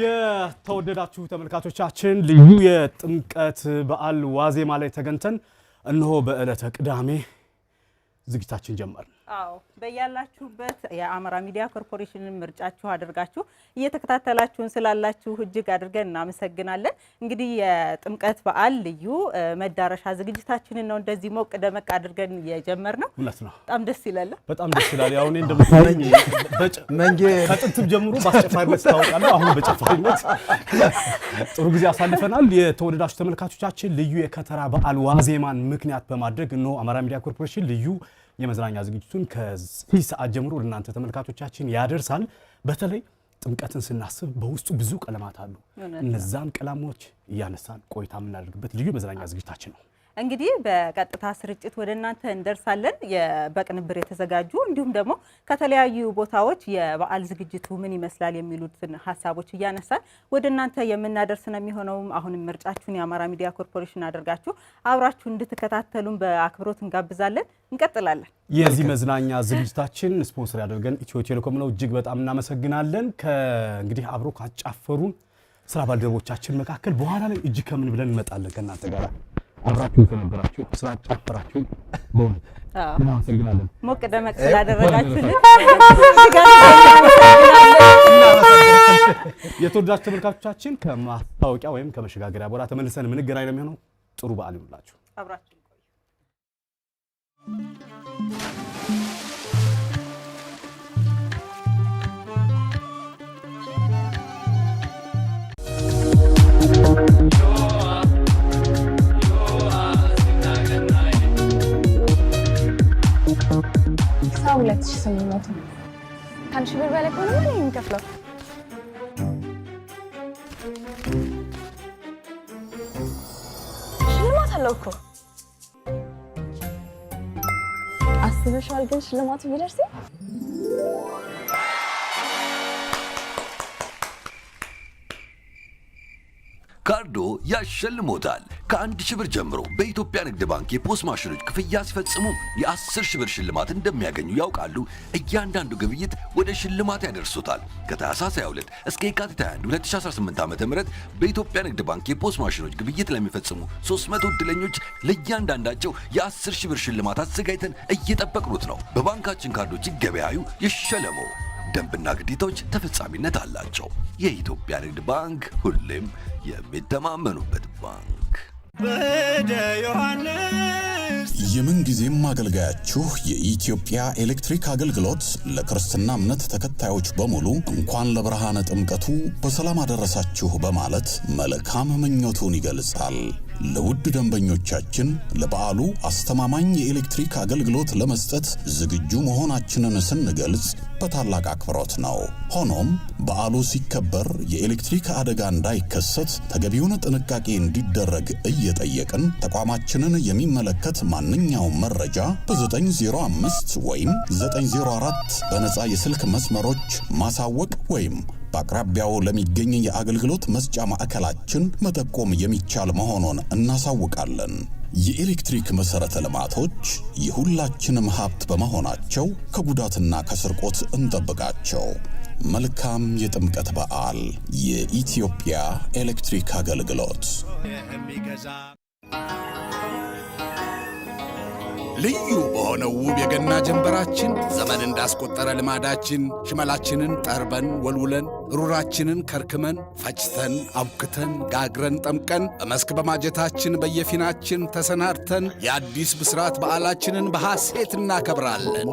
የተወደዳችሁ ተመልካቾቻችን ልዩ የጥምቀት በዓል ዋዜማ ላይ ተገኝተን እነሆ በዕለተ ቅዳሜ ዝግጅታችን ጀመርን። አዎ በያላችሁበት የአማራ ሚዲያ ኮርፖሬሽን ምርጫችሁ አድርጋችሁ እየተከታተላችሁን ስላላችሁ እጅግ አድርገን እናመሰግናለን። እንግዲህ የጥምቀት በዓል ልዩ መዳረሻ ዝግጅታችንን ነው እንደዚህ ሞቅ ደመቅ አድርገን የጀመርነው። እውነት ነው። በጣም ደስ ይላል። በጣም ደስ ይላል። ያው እኔ እንደምትለኝ መንጌ ከጥንትም ጀምሮ በአስጨፋሪነት ታውቃለህ። አሁን በጨፋሪነት ጥሩ ጊዜ አሳልፈናል። የተወደዳችሁ ተመልካቾቻችን ልዩ የከተራ በዓል ዋዜማን ምክንያት በማድረግ ነው አማራ ሚዲያ ኮርፖሬሽን ልዩ የመዝናኛ ዝግጅቱን ከዚህ ሰዓት ጀምሮ ለእናንተ ተመልካቾቻችን ያደርሳል። በተለይ ጥምቀትን ስናስብ በውስጡ ብዙ ቀለማት አሉ። እነዛን ቀለሞች እያነሳን ቆይታ የምናደርግበት ልዩ መዝናኛ ዝግጅታችን ነው። እንግዲህ በቀጥታ ስርጭት ወደናንተ እንደርሳለን። በቅንብር የተዘጋጁ እንዲሁም ደግሞ ከተለያዩ ቦታዎች የበዓል ዝግጅቱ ምን ይመስላል የሚሉትን ሐሳቦች እያነሳን ወደናንተ የምናደርስ ነው የሚሆነው። አሁንም ምርጫችሁን የአማራ ሚዲያ ኮርፖሬሽን አድርጋችሁ አብራችሁ እንድትከታተሉን በአክብሮት እንጋብዛለን። እንቀጥላለን። የዚህ መዝናኛ ዝግጅታችን ስፖንሰር ያደርገን ኢትዮ ቴሌኮም ነው። እጅግ በጣም እናመሰግናለን። ከእንግዲህ አብሮ ካጫፈሩን ስራ ባልደረቦቻችን መካከል በኋላ ላይ እጅ ከምን ብለን እንመጣለን ከናንተ ጋር አብራችሁ ተነበራችሁ ስራ ጫፈራችሁ በእውነት እናመሰግናለን። ሞቅ ደመቅ ስላደረጋችሁልን የተወዳጅ ተመልካቾቻችን ከማስታወቂያ ወይም ከመሸጋገሪያ በኋላ ተመልሰን የምንገናኝ ነው የሚሆነው። ጥሩ በዓል ይሁንላችሁ። አብራችሁ ሁለት ሺህ 800 ከአንድ ሺህ ብር በላይ ከሆነ ማን የሚከፍለው? ሽልማት አለው እኮ አስበሽዋል? ግን ሽልማቱ ቢደርስ ካርዶ ያሸልሞታል። ከ1 ሺህ ብር ጀምሮ በኢትዮጵያ ንግድ ባንክ የፖስ ማሽኖች ክፍያ ሲፈጽሙ የ10 ሺህ ብር ሽልማት እንደሚያገኙ ያውቃሉ? እያንዳንዱ ግብይት ወደ ሽልማት ያደርሱታል። ከታህሳስ 22 እስከ የካቲት 21 2018 ዓ.ም በኢትዮጵያ ንግድ ባንክ የፖስ ማሽኖች ግብይት ለሚፈጽሙ 300 ዕድለኞች ለእያንዳንዳቸው የ10 ሺህ ብር ሽልማት አዘጋጅተን እየጠበቅኑት ነው። በባንካችን ካርዶች ይገበያዩ፣ ይሸለሙ። ደንብና ግዴታዎች ተፈጻሚነት አላቸው። የኢትዮጵያ ንግድ ባንክ ሁሌም የሚተማመኑበት ባንክ። በደ ዮሐንስ የምንጊዜም አገልጋያችሁ የኢትዮጵያ ኤሌክትሪክ አገልግሎት ለክርስትና እምነት ተከታዮች በሙሉ እንኳን ለብርሃነ ጥምቀቱ በሰላም አደረሳችሁ በማለት መልካም ምኞቱን ይገልጻል። ለውድ ደንበኞቻችን ለበዓሉ አስተማማኝ የኤሌክትሪክ አገልግሎት ለመስጠት ዝግጁ መሆናችንን ስንገልጽ በታላቅ አክብሮት ነው። ሆኖም በዓሉ ሲከበር የኤሌክትሪክ አደጋ እንዳይከሰት ተገቢውን ጥንቃቄ እንዲደረግ እየጠየቅን ተቋማችንን የሚመለከት ማንኛውም መረጃ በ905 ወይም 904 በነፃ የስልክ መስመሮች ማሳወቅ ወይም በአቅራቢያው ለሚገኝ የአገልግሎት መስጫ ማዕከላችን መጠቆም የሚቻል መሆኑን እናሳውቃለን። የኤሌክትሪክ መሰረተ ልማቶች የሁላችንም ሀብት በመሆናቸው ከጉዳትና ከስርቆት እንጠብቃቸው። መልካም የጥምቀት በዓል። የኢትዮጵያ ኤሌክትሪክ አገልግሎት። ልዩ በሆነው ውብ የገና ጀንበራችን ዘመን እንዳስቆጠረ ልማዳችን ሽመላችንን ጠርበን ወልውለን ሩራችንን ከርክመን ፈጭተን አብክተን ጋግረን ጠምቀን በመስክ በማጀታችን በየፊናችን ተሰናድተን የአዲስ ብስራት በዓላችንን በሐሴት እናከብራለን።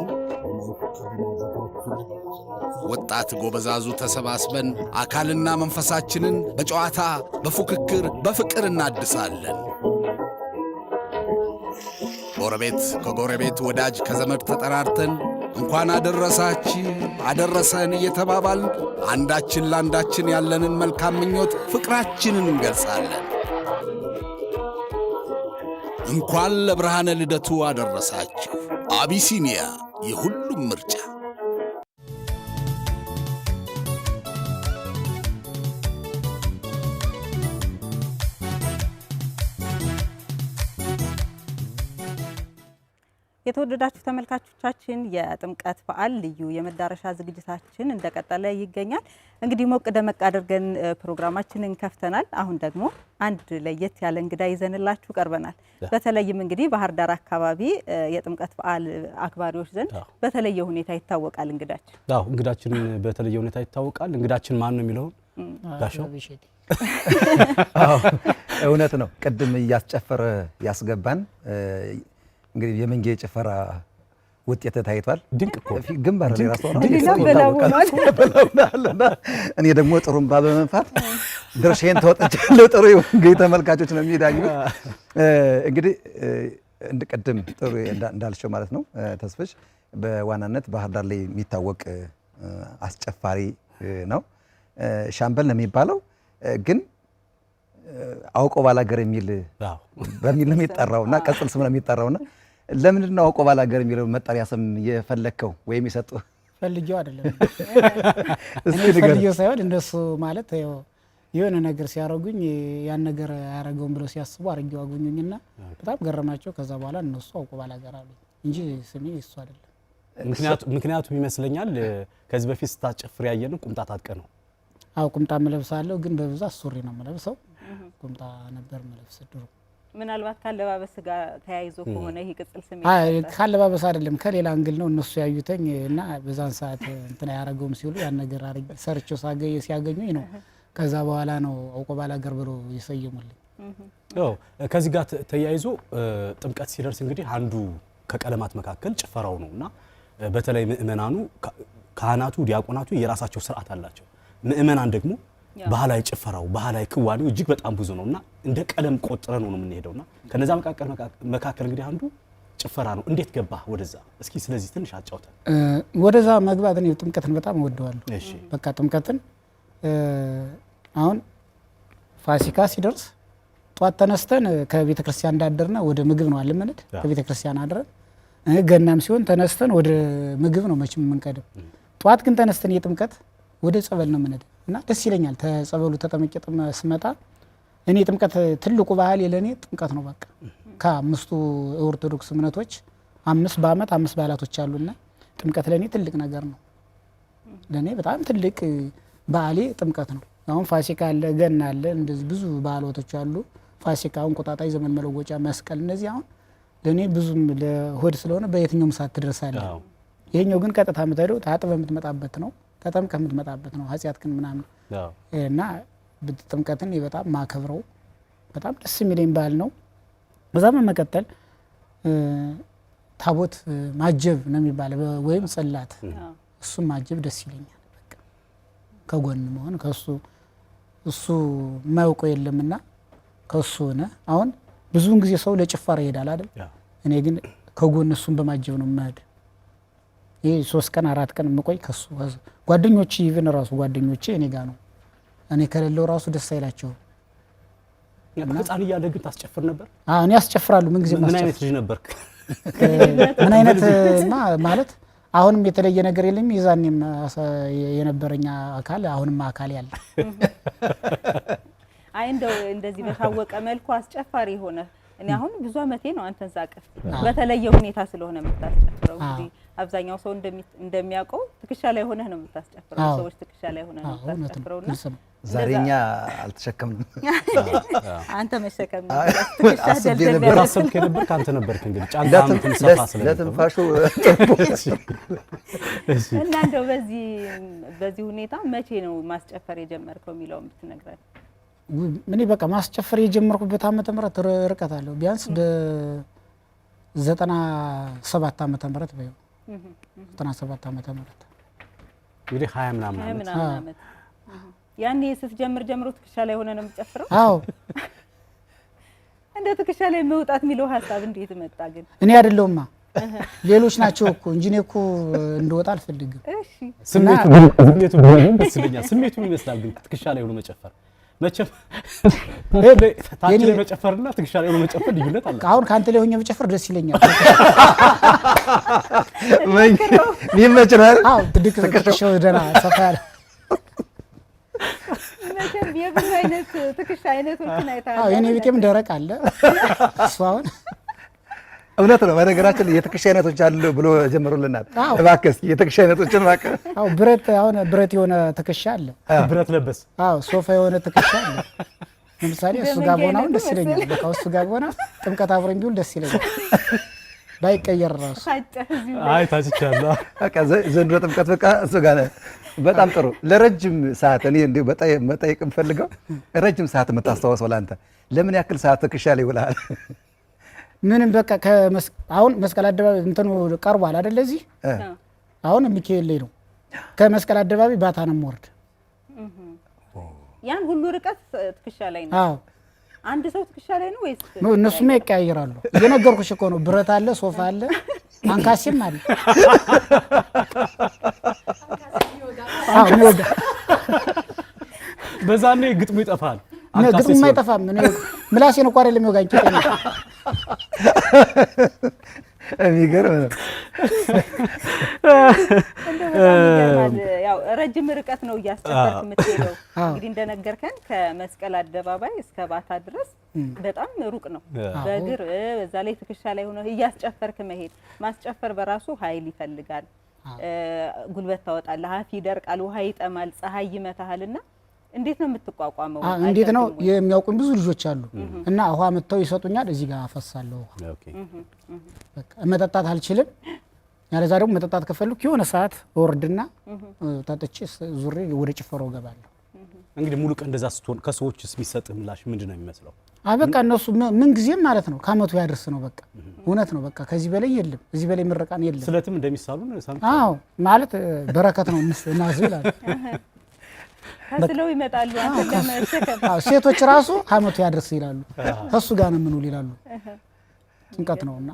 ወጣት ጎበዛዙ ተሰባስበን አካልና መንፈሳችንን በጨዋታ በፉክክር በፍቅር እናድሳለን። ጎረቤት ከጎረቤት ወዳጅ ከዘመድ ተጠራርተን እንኳን አደረሳችሁ አደረሰን እየተባባልን አንዳችን ለአንዳችን ያለንን መልካም ምኞት ፍቅራችንን እንገልጻለን። እንኳን ለብርሃነ ልደቱ አደረሳችሁ። አቢሲኒያ የሁሉም ምርጫ። የተወደዳችሁ ተመልካቾቻችን የጥምቀት በዓል ልዩ የመዳረሻ ዝግጅታችን እንደቀጠለ ይገኛል። እንግዲህ ሞቅ ደመቅ አድርገን ፕሮግራማችንን ከፍተናል። አሁን ደግሞ አንድ ለየት ያለ እንግዳ ይዘንላችሁ ቀርበናል። በተለይም እንግዲህ ባህር ዳር አካባቢ የጥምቀት በዓል አክባሪዎች ዘንድ በተለየ ሁኔታ ይታወቃል። እንግዳችን በተለየ ሁኔታ ይታወቃል። እንግዳችን ማን ነው የሚለውን ጋሻው እውነት ነው። ቅድም እያስጨፈረ ያስገባን እንግዲህ የመንጌ ጭፈራ ውጤት ታይቷል። ድንቅ እኮ ግንባር ላይ ራሱ ነው። እኔ ደግሞ ጥሩምባ በመንፋት ድርሼን ተወጥቻለሁ። ጥሩ እንግዲህ ተመልካቾች ነው የሚዳኙ። እንግዲህ እንደቀደም ጥሩ እንዳልሽው ማለት ነው ተስፍሽ በዋናነት ባህር ዳር ላይ የሚታወቅ አስጨፋሪ ነው። ሻምበል ነው የሚባለው፣ ግን አውቆ ባላገር የሚል በሚል ነው የሚጠራውና ቀጽል ስም ነው የሚጠራውና ለምንድን ነው አውቆ ባላገር የሚለው መጠሪያ ስም የፈለከው ወይም የሰጡ? ፈልጌው አይደለም ፈልጌው ሳይሆን እንደሱ ማለት የሆነ ነገር ሲያረጉኝ ያን ነገር ያረጋውን ብለው ሲያስቡ አርጌው አጉኙኝና በጣም ገረማቸው። ከዛ በኋላ እነሱ አውቆ ባላገር አሉ እንጂ ስሜ እሱ አይደለም። ምክንያቱም ይመስለኛል ከዚህ በፊት ስታጨፍር ያየነው ቁምጣ ታጥቀ ነው። አው ቁምጣ መለብሳለሁ፣ ግን በብዛት ሱሪ ነው መለብሰው። ቁምጣ ነበር መለብስ ድሮ። ምናልባት ካለባበስ ጋር ተያይዞ ከሆነ ይሄ ቅጽል ስም ካለባበስ አይደለም ከሌላ አንግል ነው እነሱ ያዩተኝ እና በዛን ሰዓት እንትና ያረጋውም ሲሉ ያን ነገር ሰርቸው ሲያገኙኝ ነው። ከዛ በኋላ ነው አውቆ ባላገር ብሎ ይሰየሙልኝ። ከዚህ ጋር ተያይዞ ጥምቀት ሲደርስ እንግዲህ አንዱ ከቀለማት መካከል ጭፈራው ነውና በተለይ ምእመናኑ ካህናቱ ዲያቆናቱ የራሳቸው ስርዓት አላቸው። ምእመናን ደግሞ ባህላዊ ጭፈራው ባህላዊ ክዋኔው እጅግ በጣም ብዙ ነውና እንደ ቀለም ቆጥረን ነው የምንሄደውና ከነዛ መካከል እንግዲህ አንዱ ጭፈራ ነው። እንዴት ገባ ወደዛ? እስኪ ስለዚህ ትንሽ አጫውተን። ወደዛ መግባት ነው ጥምቀትን በጣም እወደዋለሁ። እሺ በቃ ጥምቀትን አሁን ፋሲካ ሲደርስ ጧት ተነስተን ከቤተ ክርስቲያን እንዳደርና ወደ ምግብ ነው አለመነድ። ከቤተ ክርስቲያን አድረን ገናም ሲሆን ተነስተን ወደ ምግብ ነው መቼም የምንቀደም። ጧት ግን ተነስተን የጥምቀት ወደ ጸበል ነው የምንሄድ እና ደስ ይለኛል። ተጸበሉ ተጠመቄ ስመጣ እኔ ጥምቀት ትልቁ ባህል የለኔ ጥምቀት ነው። በቃ ከአምስቱ ኦርቶዶክስ እምነቶች 5 በዓመት 5 በዓላቶች አሉና ጥምቀት ለኔ ትልቅ ነገር ነው። ለኔ በጣም ትልቅ በዓሌ ጥምቀት ነው። አሁን ፋሲካ አለ፣ ገና አለ፣ እንደዚህ ብዙ በዓላቶች አሉ። ፋሲካ፣ እንቁጣጣሽ፣ ዘመን መለወጫ፣ መስቀል፣ እነዚህ አሁን ለኔ ብዙም ለሆድ ስለሆነ በየትኛውም ሰዓት ትደርሳለህ። ይሄኛው ግን ቀጥታ የምትሄደው ታጥበህ የምትመጣበት ነው። ተጠምቀህ የምትመጣበት ነው ኃጢአት ግን ምናምን እና ጥምቀትን በጣም ማከብረው በጣም ደስ የሚለኝ በዓል ነው። በዛ በመቀጠል ታቦት ማጀብ ነው የሚባለው ወይም ጽላት እሱም ማጀብ ደስ ይለኛል። በቃ ከጎን መሆን ከሱ እሱ የማያውቀው የለምና ከሱ ሆነ አሁን ብዙውን ጊዜ ሰው ለጭፈራ ይሄዳል አይደል? እኔ ግን ከጎን እሱን በማጀብ ነው የምሄድ። ይሄ 3 ቀን 4 ቀን የምቆይ ከሱ ጓደኞቼ ኢቭን ራሱ ጓደኞቼ እኔ ጋር ነው። እኔ ከሌለው ራሱ ደስ አይላቸውም። ህፃን እያለህ ግን ታስጨፍር ነበር? አዎ እኔ ያስጨፍራሉ። ምን ጊዜ ምን አይነት ልጅ ነበርክ? ምን አይነት ማለት አሁንም የተለየ ነገር የለም። ይዛኔም የነበረኛ አካል አሁንም አካል ያለ አይ እንደው እንደዚህ በታወቀ መልኩ አስጨፋሪ ሆነ። እኔ አሁን ብዙ አመቴ ነው አንተን ሳቀፍ በተለየ ሁኔታ ስለሆነ የምታስጨፍረው። እንግዲህ አብዛኛው ሰው እንደሚያውቀው ትከሻ ላይ ሆነህ ነው የምታስጨፍረው። ሰዎች ትከሻ ላይ ሆነህ ነው የምታስጨፍረውና ዛሬኛ አልተሸከምንም። አንተ መሸከም ትከሻ ደልደል አሰብክ ነበር ካንተ ነበርክ እንግዲህ ጫንቃም ተንሰፋ ስለነበረ ለትንፋሹ እና እንደው በዚህ ሁኔታ መቼ ነው ማስጨፈር የጀመርከው የሚለው ብትነግረን? ምን በቃ ማስጨፈር የጀመርኩበት ዓመተ ምህረት ርቀት አለው ቢያንስ 97 ዓመተ ምህረት በይው 97 ዓመተ ምህረት እንግዲህ 20 ምናምን ዓመት ያኔ ስትጀምር ጀምሮ ትከሻ ላይ ሆነ ነው የምትጨፍረው? አዎ እንደ ትከሻ ላይ መውጣት የሚለው ሐሳብ እንዴት መጣ ግን? እኔ አይደለሁማ ሌሎች ናቸው እኮ እንጂ እኔ እኮ እንደወጣ አልፈልግም። እሺ ስሜቱ ደስ ይለኛል። ስሜቱ ይመስላል ግን ትከሻ ላይ ሆኖ መጨፈር መቼም ታች ላይ መጨፈርና ትከሻ ላይ ሆኖ መጨፈር ልዩነት አለ። አሁን ካንተ ላይ ሆኜ መጨፈር ደስ ይለኛል። ይመችናል። አዎ ትከሻው ደህና ሰፋ ያለ መቼም የብዙ አይነት ትከሻ አይነቶችን አይተሃል። አዎ የኔ ቤቴም ደረቅ አለ። እሱ አሁን እውነት ነው። በነገራችን የትከሻ አይነቶች አሉ ብሎ ጀምሮልናል። እባክህ እስኪ የትከሻ አይነቶችን እባክህ። አዎ ብረት አሁን ብረት የሆነ ትከሻ አለ። ብረት ለበስ። አዎ ሶፋ የሆነ ትከሻ አለ። ለምሳሌ እሱ ጋር ሆነ አሁን ደስ ይለኛል። በቃ እሱ ጋር ሆነ ጥምቀት አብረን ቢውል ደስ ይለኛል። ባይቀየር ራሱ አይ ታጭቻለሁ። በቃ ዘንድሮ ጥምቀት በቃ እሱ ጋር በጣም ጥሩ። ለረጅም ሰዓት እኔ እንዲሁ መጠየቅ የምፈልገው ረጅም ሰዓት የምታስታውሰው ለአንተ ለምን ያክል ሰዓት ትከሻ ላይ ውለሃል? ምንም በቃ አሁን መስቀል አደባባይ እንትኑ ቀርቧል አይደል? እዚህ አሁን ሚካኤል ላይ ነው። ከመስቀል አደባባይ ባታ ነው የምወርድ። ያን ሁሉ ርቀት ትከሻ ላይ ነው? አዎ አንድ ሰው ትከሻ ላይ ነው ወይስ እነሱማ ይቀያየራሉ? እየነገርኩሽ እኮ ነው። ብረት አለ፣ ሶፋ አለ፣ አንካሴም አለ። አዎ ነው በዛኔ ግጥሙ ይጠፋል። ግጥሙ አይጠፋም። ምላሴን እኮ አይደለም ይወጋኝ ቄጤማ። የሚገርም ነው። ያው ረጅም ርቀት ነው እያስጨፈርክ የምትሄደው። እንግዲህ እንደነገርከን ከመስቀል አደባባይ እስከ ባታ ድረስ በጣም ሩቅ ነው። በእግር በዛ ላይ ትከሻ ላይ ሆነ እያስጨፈርክ መሄድ ማስጨፈር በራሱ ኃይል ይፈልጋል። ጉልበት ታወጣለህ፣ አፍ ይደርቃል፣ ውሃ ይጠማል፣ ፀሐይ ይመታሃልና እንዴት ነው የምትቋቋመው? እንዴት ነው የሚያውቁኝ ብዙ ልጆች አሉ እና ውሃ መጥተው ይሰጡኛል። እዚህ ጋር አፈሳለሁ። በቃ መጠጣት አልችልም። ያለዛ ደግሞ መጠጣት ከፈልኩ የሆነ ሰዓት ወርድና ታጥቼ ዙሬ ወደ ጭፈራው ገባለሁ። እንግዲህ ሙሉ ቀን እንደዛ ስትሆን ከሰዎችስ የሚሰጥህ ምላሽ ምንድን ነው የሚመስለው? በቃ እነሱ ምን ጊዜም ማለት ነው ከአመቱ ያደርስ ነው። በቃ እውነት ነው። በቃ ከዚህ በላይ የለም፣ እዚህ በላይ ምርቃን የለም። ስለትም እንደሚሳሉ ነው ሰምተህ? አዎ ማለት በረከት ነው እናዝ ይላል። ከስለው ይመጣሉ። አንተ ለመሸከም ሴቶች ራሱ አመቱ ያደርስ ይላሉ። ከሱ ጋር ነው የምንውል ይላሉ። ጥምቀት ነውና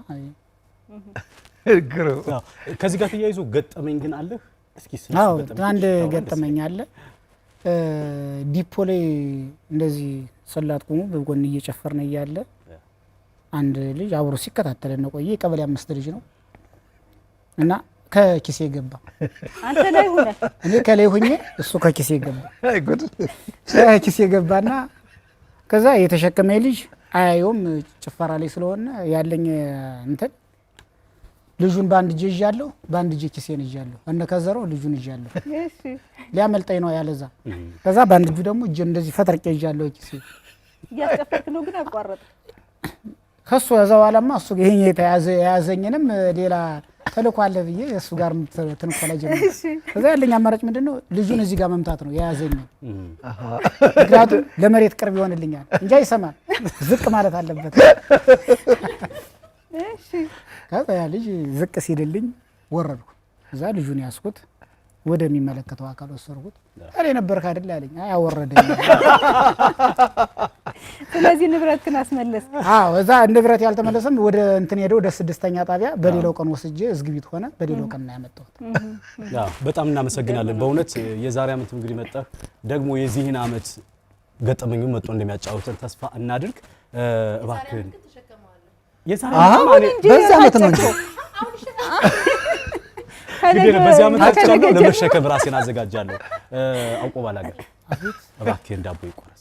ከዚህ ጋር ተያይዞ ገጠመኝ ግን አለህ? እስኪ አዎ አንድ ገጠመኝ አለ። ዲፖ ላይ እንደዚህ ሰላት ቆሞ በጎን እየጨፈርን እያለ አንድ ልጅ አብሮ ሲከታተለን ነው ቆየ። ቀበሌ 5 ልጅ ነው እና ከኪሴ ገባ። አንተ ላይ ሆነ እኔ ከላይ ሆኜ እሱ ከኪሴ ገባ። አይ ጉድ! ከኪሴ ገባና ከዛ የተሸከመ ልጅ አያየውም ጭፈራ ላይ ስለሆነ ያለኝ እንትን ልጁን በአንድ እጄ ይዣለሁ፣ በአንድ እጄ ኪሴን ይዣለሁ። እነ ከዘረው ልጁን ይዣለሁ። እሺ ሊያመልጠኝ ነው ያለዛ። ከዛ በአንድ እጁ ደግሞ እጄ እንደዚህ ፈጥርቄ ይዣለሁ ኪሴ። እያስጨፈርክ ነው ግን አቋረጥ። ከሱ ከዛ በኋላማ እሱ ይሄን የያዘኝንም ሌላ ተልኳለ ብዬ እሱ ጋር ትንኮላ ጀመረ። ከዛ ያለኝ አማራጭ ምንድነው ልጁን እዚህ ጋር መምታት ነው የያዘኝ። ምክንያቱም ለመሬት ቅርብ ይሆንልኛል እንጂ አይሰማም፣ ዝቅ ማለት አለበት። ከዛ ያ ልጅ ዝቅ ሲልልኝ ወረድኩ። እዛ ልጁን ያስኩት ወደሚመለከተው አካል ወሰድኩት። አለ ነበርክ አይደል አለኝ። አይ አወረደኝ። ስለዚህ ንብረትህን አስመለስክ? አዎ እዛ ንብረት ያልተመለሰም ወደ እንትን ሄደው ወደ 6ኛ ጣቢያ በሌላው ቀን ወስጄ እዝግቢት ሆነ። በሌላው ቀን ነው ያመጣሁት። በጣም እናመሰግናለን በእውነት የዛሬ ዓመት እንግዲህ መጣህ ደግሞ የዚህን ዓመት ገጠመኙ መጥቶ እንደሚያጫውተን ተስፋ እናድርግ። እባክህን የዛሬ በዛ ዓመት ነው እንጂ በዚህ ዓመት አቻለሁ ለመሸከም ራሴን አዘጋጃለሁ። አውቆ ባላገር እባክህን ዳቦ ይቆረስ።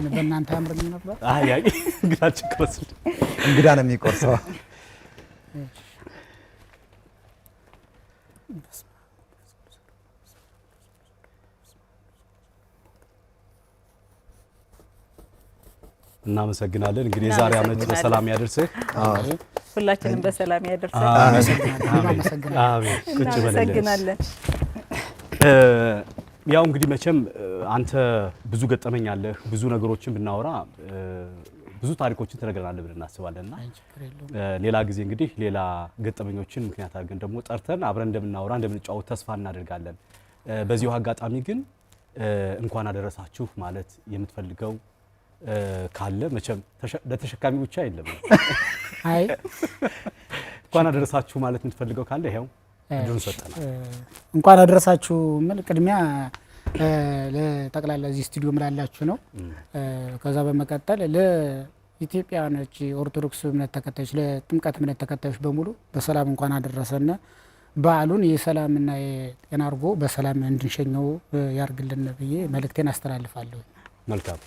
በእናንተ ያምርልኝ ነበር። አይ እንግዳችን ከወስድ እንግዳ ነው የሚቆርሰው። እናመሰግናለን። እንግዲህ የዛሬ ዓመት በሰላም ያደርስህ። ሁላችንም በሰላም ያደርሰን። እናመሰግናለን። ያው እንግዲህ መቼም አንተ ብዙ ገጠመኝ አለህ። ብዙ ነገሮችን ብናወራ ብዙ ታሪኮችን ትነግረናለህ ብለን እናስባለንና ሌላ ጊዜ እንግዲህ ሌላ ገጠመኞችን ምክንያት አድርገን ደግሞ ጠርተን አብረን እንደምናወራ እንደምንጫወት ተስፋ እናደርጋለን። በዚሁ አጋጣሚ ግን እንኳን አደረሳችሁ ማለት የምትፈልገው ካለ መቼም ለተሸካሚ ብቻ አይደለም። አይ እንኳን አደረሳችሁ ማለት የምትፈልገው ካለ ይሄው እድሉን ሰጠና እንኳን አደረሳችሁ ምን ቅድሚያ ለጠቅላላ እዚህ ስቱዲዮ ምላላችሁ ነው። ከዛ በመቀጠል ለኢትዮጵያኖች ኦርቶዶክስ እምነት ተከታዮች ለጥምቀት እምነት ተከታዮች በሙሉ በሰላም እንኳን አደረሰና በዓሉን የሰላምና የጤና አድርጎ በሰላም እንድንሸኘው ያርግልን ብዬ መልእክቴን አስተላልፋለሁ። መልካም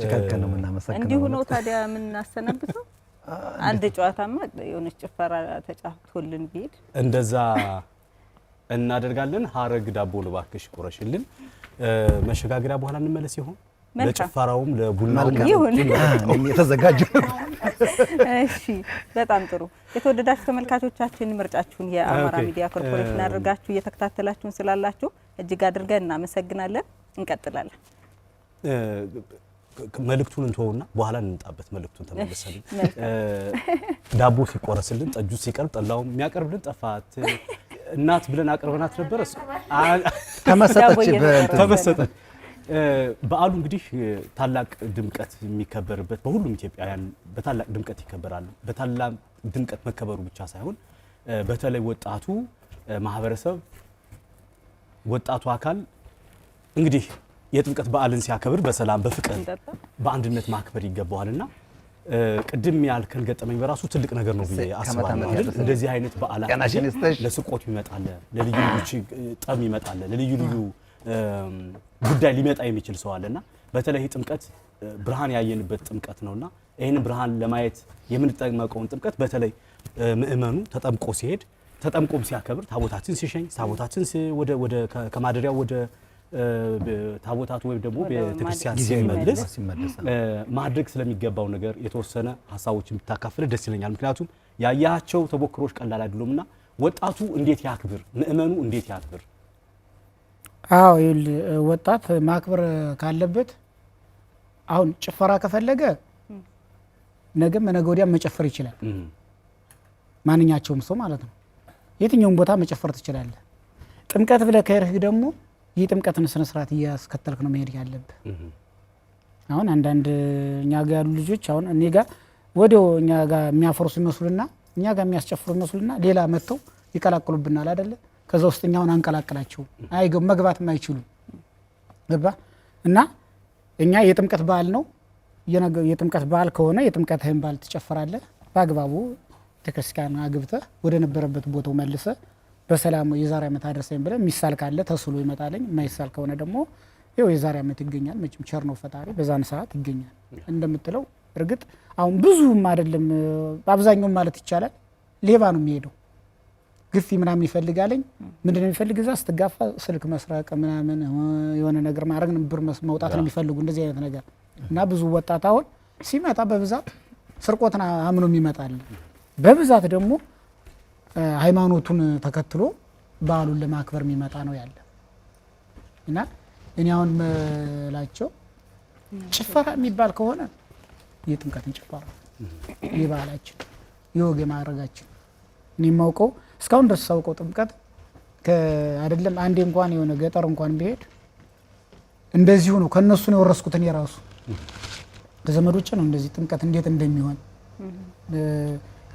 ጭካከን ነው የምናመሰግነው። እንዲሁ ነው ታዲያ ምን እናሰናብተው? አንድ ጨዋታማ የሆነች ጭፈራ ተጫውቶልን ቢሄድ እንደዛ እናደርጋለን። ሀረግ ዳቦ ልባክሽ ቆረሽልን። መሸጋገሪያ በኋላ እንመለስ ይሆን? ለጭፈራውም ለቡናውም ይሁን የተዘጋጀ። እሺ በጣም ጥሩ። የተወደዳችሁ ተመልካቾቻችን ምርጫችሁን የአማራ ሚዲያ ኮርፖሬሽን አድርጋችሁ እየተከታተላችሁን ስላላችሁ እጅግ አድርገን እናመሰግናለን። እንቀጥላለን። መልእክቱን እንተውና በኋላ እንምጣበት። መልእክቱን ተመለሰልን። ዳቦ ሲቆረስልን ጠጁ ሲቀርብ ጠላው የሚያቀርብልን ጠፋት። እናት ብለን አቅርበናት ነበር። እሱ ተመሰጠች። በዓሉ እንግዲህ ታላቅ ድምቀት የሚከበርበት በሁሉም ኢትዮጵያውያን በታላቅ ድምቀት ይከበራሉ። በታላቅ ድምቀት መከበሩ ብቻ ሳይሆን በተለይ ወጣቱ ማህበረሰብ ወጣቱ አካል እንግዲህ የጥምቀት በዓልን ሲያከብር በሰላም በፍቅር በአንድነት ማክበር ይገባዋልና ቅድም ያልከን ገጠመኝ በራሱ ትልቅ ነገር ነው ብዬ አስባለሁ። እንደዚህ አይነት በዓላት ለስቆት ይመጣል፣ ለልዩ ልዩ ጠም ይመጣል፣ ለልዩ ልዩ ጉዳይ ሊመጣ የሚችል ሰው አለና በተለይ ጥምቀት ብርሃን ያየንበት ጥምቀት ነውና ይሄን ብርሃን ለማየት የምንጠመቀውን ጥምቀት በተለይ ምእመኑ ተጠምቆ ሲሄድ ተጠምቆም ሲያከብር ታቦታችን ሲሸኝ ታቦታችን ወደ ከማደሪያው ወደ ታቦታቱ ወይም ደግሞ ቤተክርስቲያን ሲመለስ ማድረግ ስለሚገባው ነገር የተወሰነ ሀሳቦችን ብታካፍል ደስ ይለኛል። ምክንያቱም ያያቸው ተሞክሮች ቀላል አይደሉምና ወጣቱ እንዴት ያክብር፣ ምእመኑ እንዴት ያክብር? አዎ ወጣት ማክበር ካለበት አሁን ጭፈራ ከፈለገ ነገም ነገ ወዲያ መጨፈር ይችላል። ማንኛቸውም ሰው ማለት ነው። የትኛውም ቦታ መጨፈር ትችላለህ። ጥምቀት ብለህ ከሄድህ ደግሞ የጥምቀትን ስነ ስርዓት እያስከተልክ ነው መሄድ ያለብህ። አሁን አንዳንድ እኛ ጋር ያሉ ልጆች አሁን እኔ ጋር ወዲያው እኛ ጋር የሚያፈርሱ ይመስሉና እኛ ጋር የሚያስጨፍሩ ይመስሉና ሌላ መጥተው ይቀላቅሉብናል አይደለ? ከዛ ውስጥ እኛውን አንቀላቅላቸው አይገው መግባትም አይችሉ ገባ እና እኛ የጥምቀት በዓል ነው የጥምቀት በዓል ከሆነ የጥምቀትህን በዓል ትጨፍራለህ በአግባቡ ቤተክርስቲያን አግብተህ ወደ ነበረበት ቦታው መልሰህ በሰላም የዛሬ ዓመት አደረሰኝ ብለህ የሚሳል ካለ ተስሎ ይመጣልኝ። የማይሳል ከሆነ ደግሞ ይኸው የዛሬ ዓመት ይገኛል። መቼም ቸር ነው ፈጣሪ፣ በዛን ሰዓት ይገኛል። እንደምትለው እርግጥ አሁን ብዙም አይደለም አብዛኛው ማለት ይቻላል ሌባ ነው የሚሄደው። ግፊ ምናምን ይፈልጋልኝ። ምንድነው የሚፈልግ? እዛ ስትጋፋ ስልክ መስረቅ ምናምን የሆነ ነገር ማድረግ ብር መውጣት ነው የሚፈልጉ እንደዚህ አይነት ነገር እና ብዙ ወጣት አሁን ሲመጣ በብዛት ስርቆትን አምኖ ይመጣል። በብዛት ደግሞ ሃይማኖቱን ተከትሎ በዓሉን ለማክበር የሚመጣ ነው ያለ እና እኔ አሁን መላቸው ጭፈራ የሚባል ከሆነ የጥምቀትን ጭፈራ የባህላችን የወግ ማዕረጋችን እኔ የማውቀው እስካሁን ድረስ ሳውቀው ጥምቀት አይደለም አንዴ እንኳን የሆነ ገጠር እንኳን ቢሄድ እንደዚሁ ነው። ከነሱ ነው የወረስኩት እኔ ራሱ ከዘመዶቼ ነው እንደዚህ ጥምቀት እንዴት እንደሚሆን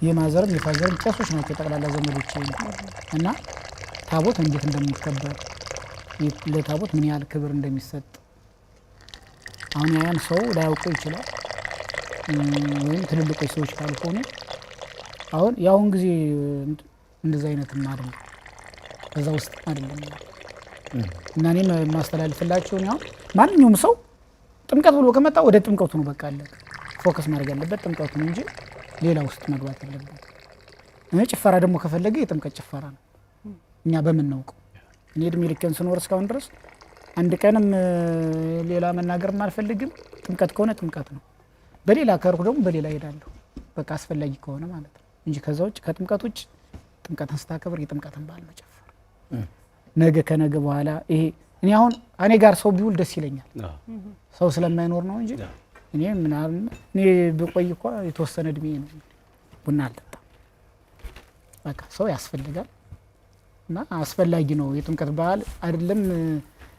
የማዘርም የፋዘርም ቄሶች ናቸው ጠቅላላ ዘመዶቼ እና ታቦት እንዴት እንደሚከበር ለታቦት ምን ያህል ክብር እንደሚሰጥ አሁን ያን ሰው ላያውቀው ይችላል ወይም ትልልቆች ሰዎች ካልሆኑ አሁን ያውን ጊዜ እንደዛ አይነት ማለት ከዛ ውስጥ አይደለም እና እኔ ማስተላለፍላችሁ ነው ማንኛውም ሰው ጥምቀት ብሎ ከመጣ ወደ ጥምቀቱ ነው በቃ አለ ፎከስ ማድረግ ያለበት ጥምቀቱ ነው እንጂ ሌላ ውስጥ መግባት የለበት። ጭፈራ ደግሞ ከፈለገ የጥምቀት ጭፈራ ነው እኛ በምናውቀው እኔ እድሜ ልኬን ስኖር እስካሁን ድረስ አንድ ቀንም ሌላ መናገር አልፈልግም። ጥምቀት ከሆነ ጥምቀት ነው፣ በሌላ ከርኩ ደግሞ በሌላ ሄዳለሁ በቃ አስፈላጊ ከሆነ ማለት ነው እንጂ ከዛ ውጭ ከጥምቀት ውጭ ጥምቀትን ስታከብር የጥምቀትን በዓል መጨፈር ነገ ከነገ በኋላ ይሄ እኔ አሁን እኔ ጋር ሰው ቢውል ደስ ይለኛል ሰው ስለማይኖር ነው እንጂ እኔ ምናምን እኔ በቆይ እኮ የተወሰነ እድሜ ነው ቡና አልጠጣም በቃ ሰው ያስፈልጋል እና አስፈላጊ ነው የጥምቀት በዓል አይደለም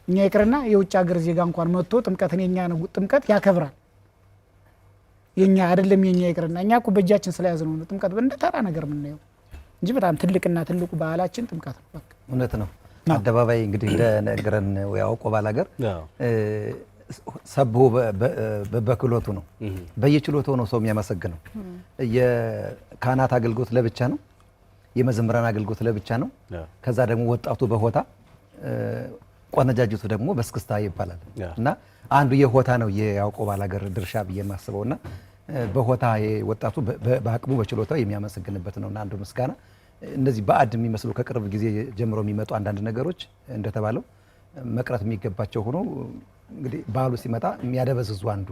እኛ ይቅርና የውጭ ሀገር ዜጋ እንኳን መጥቶ ጥምቀትን የኛ ነው ጥምቀት ያከብራል የኛ አይደለም የኛ ይቅርና እኛ እኮ በእጃችን ስለያዝነው ነው ጥምቀት እንደ ተራ ነገር የምናየው እንጂ በጣም ትልቅና ትልቁ በዓላችን ጥምቀት ነው በቃ እውነት ነው። አደባባይ እንግዲህ እንደነገረን ያውቆ ባላገር ሰብሁ በክሎቱ ነው በየችሎታው ነው ሰው የሚያመሰግነው። የካህናት አገልግሎት ለብቻ ነው፣ የመዘምራን አገልግሎት ለብቻ ነው። ከዛ ደግሞ ወጣቱ በሆታ ቆነጃጅቱ ደግሞ በስክስታ ይባላል እና አንዱ የሆታ ነው የያውቆ ባላገር ድርሻ ብዬ የማስበውና በሆታ ወጣቱ በአቅሙ በችሎታው የሚያመሰግንበት ነውና አንዱ ምስጋና እነዚህ ባዕድ የሚመስሉ ከቅርብ ጊዜ ጀምሮ የሚመጡ አንዳንድ ነገሮች እንደተባለው መቅረት የሚገባቸው ሆኖ እንግዲህ በዓሉ ሲመጣ የሚያደበዝዙ አንዱ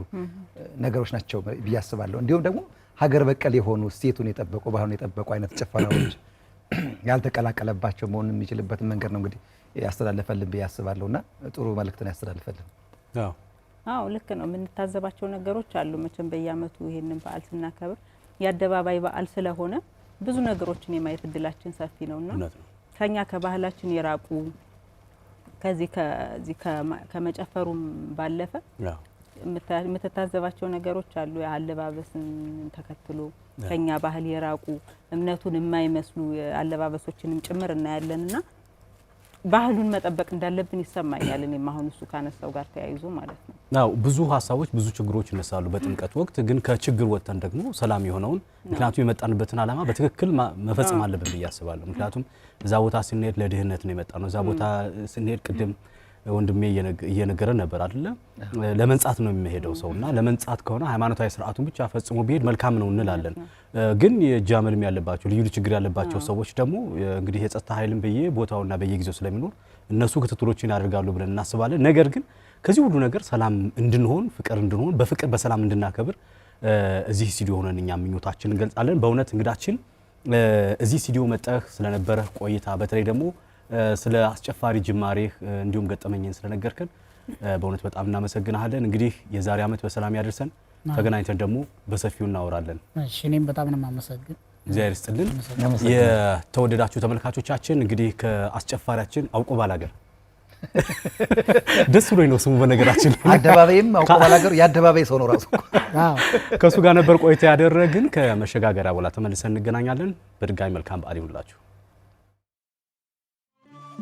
ነገሮች ናቸው ብዬ አስባለሁ። እንዲሁም ደግሞ ሀገር በቀል የሆኑ እሴቱን የጠበቁ ባህሉን የጠበቁ አይነት ጭፈራዎች ያልተቀላቀለባቸው መሆን የሚችልበት መንገድ ነው እንግዲህ ያስተላልፈልን ብዬ አስባለሁና ጥሩ መልእክትን ያስተላልፈልን። አዎ ልክ ነው። የምንታዘባቸው ነገሮች አሉ መቼም በየዓመቱ ይሄንን በዓል ስናከብር የአደባባይ በዓል ስለሆነ ብዙ ነገሮችን የማየት እድላችን ሰፊ ነውና ከኛ ከባህላችን የራቁ ከዚህ ከመጨፈሩም ባለፈ የምትታዘባቸው ነገሮች አሉ። የአለባበስን ተከትሎ ከኛ ባህል የራቁ እምነቱን የማይመስሉ አለባበሶችንም ጭምር እናያለንና ባህሉን መጠበቅ እንዳለብን ይሰማኛል። እኔም አሁን እሱ ካነሳው ጋር ተያይዞ ማለት ነው። አዎ ብዙ ሀሳቦች ብዙ ችግሮች ይነሳሉ በጥምቀት ወቅት። ግን ከችግር ወጥተን ደግሞ ሰላም የሆነውን ምክንያቱም የመጣንበትን ዓላማ በትክክል መፈጸም አለብን ብዬ አስባለሁ። ምክንያቱም እዛ ቦታ ስንሄድ ለድህነት ነው የመጣ ነው። እዛ ቦታ ስንሄድ ቅድም ወንድሜ እየነገረ ነበር አይደለ ለመንጻት ነው የሚሄደው ሰውና ለመንጻት ከሆነ ሃይማኖታዊ ስርዓቱን ብቻ ፈጽሞ ቢሄድ መልካም ነው እንላለን። ግን የጃመልም ያለባቸው ልዩ ችግር ያለባቸው ሰዎች ደግሞ እንግዲህ የጸጥታ ኃይልን በየቦታውና በየጊዜው ስለሚኖር እነሱ ክትትሎችን ያደርጋሉ ብለን እናስባለን። ነገር ግን ከዚህ ሁሉ ነገር ሰላም እንድንሆን ፍቅር እንድንሆን በፍቅር በሰላም እንድናከብር እዚህ ስቱዲዮ ሆነን እኛ ምኞታችንን እንገልጻለን። በእውነት እንግዳችን እዚህ ስቱዲዮ መጣህ ስለነበረ ቆይታ በተለይ ደግሞ ስለ አስጨፋሪ ጅማሬህ እንዲሁም ገጠመኝን ስለነገርከን በእውነት በጣም እናመሰግናለን። እንግዲህ የዛሬ ዓመት በሰላም ያደርሰን፣ ተገናኝተን ደግሞ በሰፊው እናወራለን። እሺ እኔም በጣም ነው የማመሰግን። እግዚአብሔር ይስጥልን። የተወደዳችሁ ተመልካቾቻችን እንግዲህ ከአስጨፋሪያችን አውቆ ባላገር ደስ ብሎኝ ነው ስሙ በነገራችን አደባባይም አውቆ ባላገር የአደባባይ ሰው ነው ራሱ ከሱ ጋር ነበር ቆይታ ያደረግን። ከመሸጋገሪያ በኋላ ተመልሰን እንገናኛለን። በድጋሚ መልካም በዓል ይሁንላችሁ።